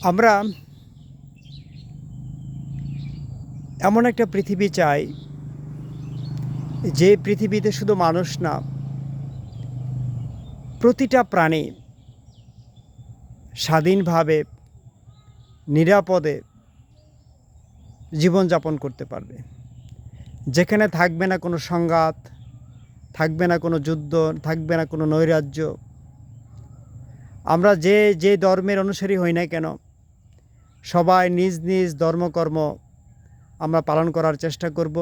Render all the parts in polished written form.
আমরা এমন একটা পৃথিবী চাই যে পৃথিবীতে শুধু মানুষ না, প্রতিটা প্রাণী স্বাধীনভাবে নিরাপদে জীবনযাপন করতে পারবে, যেখানে থাকবে না কোনো সংঘাত, থাকবে না কোনো যুদ্ধ, থাকবে না কোনো নৈরাজ্য। আমরা যে যে ধর্মের অনুসারী হই না কেন, সবাই নিজ নিজ ধর্মকর্ম আমরা পালন করার চেষ্টা করব।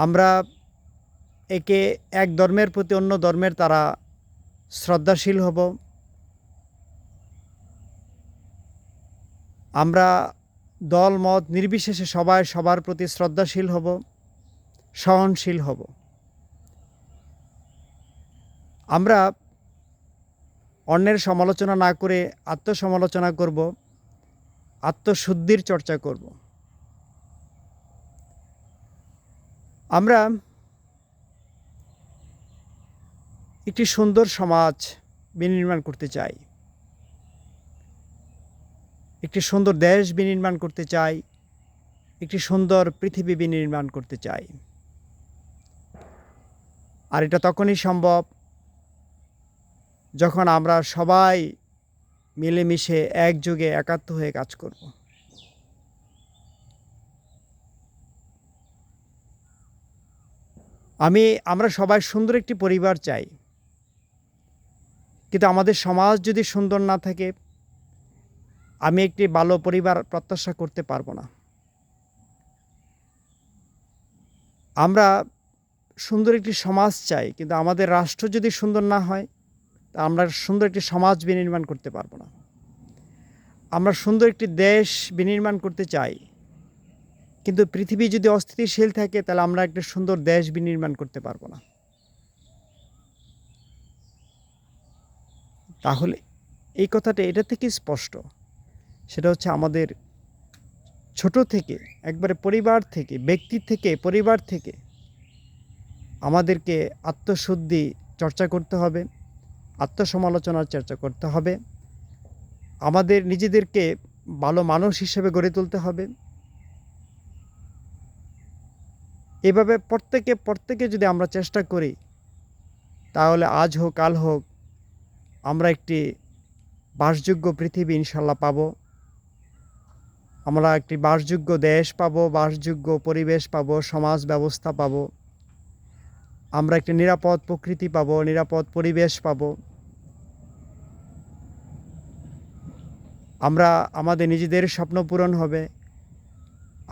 আমরা এক ধর্মের প্রতি অন্য ধর্মের তারা শ্রদ্ধাশীল হব। আমরা দল মত নির্বিশেষে সবাই সবার প্রতি শ্রদ্ধাশীল হব, সহনশীল হব। আমরা অন্যের সমালোচনা না করে আত্মসমালোচনা করব, আত্মশুদ্ধির চর্চা করব। আমরা একটি সুন্দর সমাজ বিনির্মাণ করতে চাই, একটি সুন্দর দেশ বিনির্মাণ করতে চাই, একটি সুন্দর পৃথিবী বিনির্মাণ করতে চাই। আর এটা তখনই সম্ভব যখন আমরা সবাই মিলেমিশে একযোগে একাত্ম হয়ে কাজ করব। আমরা সবাই সুন্দর একটি পরিবার চাই, কিন্তু আমাদের সমাজ যদি সুন্দর না থাকে, আমি একটি ভালো পরিবার প্রত্যাশা করতে পারবো না। আমরা সুন্দর একটি সমাজ চাই, কিন্তু আমাদের রাষ্ট্র যদি সুন্দর না হয়, তা আমরা সুন্দর একটি সমাজ বিনির্মাণ করতে পারবো না। আমরা সুন্দর একটি দেশ বিনির্মাণ করতে চাই, কিন্তু পৃথিবী যদি অস্থিতিশীল থাকে, তাহলে আমরা একটা সুন্দর দেশ বিনির্মাণ করতে পারবো না। তাহলে এই কথাটা এটা থেকে স্পষ্ট, সেটা হচ্ছে আমাদের ছোট থেকে, একবারে পরিবার থেকে, ব্যক্তি থেকে, পরিবার থেকে আমাদেরকে আত্মশুদ্ধি চর্চা করতে হবে, আত্মসমালোচনার চর্চা করতে হবে, আমাদের নিজেদেরকে ভালো মানুষ হিসেবে গড়ে তুলতে হবে। এভাবে প্রত্যেকে যদি আমরা চেষ্টা করি, তাহলে আজ হোক কাল হোক আমরা একটি বাসযোগ্য পৃথিবী ইনশাল্লাহ পাব। আমরা একটি বাসযোগ্য দেশ পাব, বাসযোগ্য পরিবেশ পাব, সমাজ ব্যবস্থা পাব। আমরা একটি নিরাপদ প্রকৃতি পাব, নিরাপদ পরিবেশ পাব। আমরা আমাদের নিজেদের স্বপ্ন পূরণ হবে,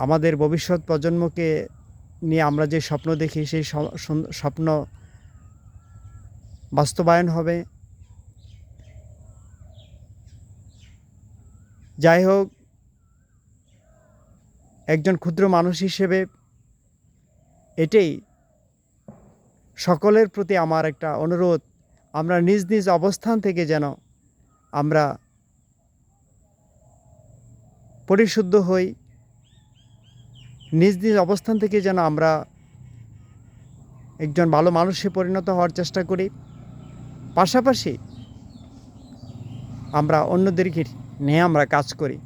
আমাদের ভবিষ্যৎ প্রজন্মকে নিয়ে আমরা যে স্বপ্ন দেখি, সেই স্বপ্ন বাস্তবায়ন হবে। যাই হোক, একজন ক্ষুদ্র মানুষ হিসেবে এটাই সকলের প্রতি আমার একটা অনুরোধ, আমরা নিজ নিজ অবস্থান থেকে যেন আমরা পরিশুদ্ধ হই, নিজ নিজ অবস্থান থেকে যেন আমরা একজন ভালো মানুষে পরিণত হওয়ার চেষ্টা করি। পাশাপাশি আমরা অন্যদেরকে নিয়ে আমরা কাজ করি।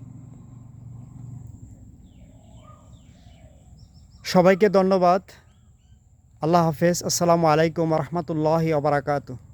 সবাইকে ধন্যবাদ। আল্লাহ হাফেজ। আসসালামু আলাইকুম রহমতুল্লাহি ওয়া বারাকাতুহু।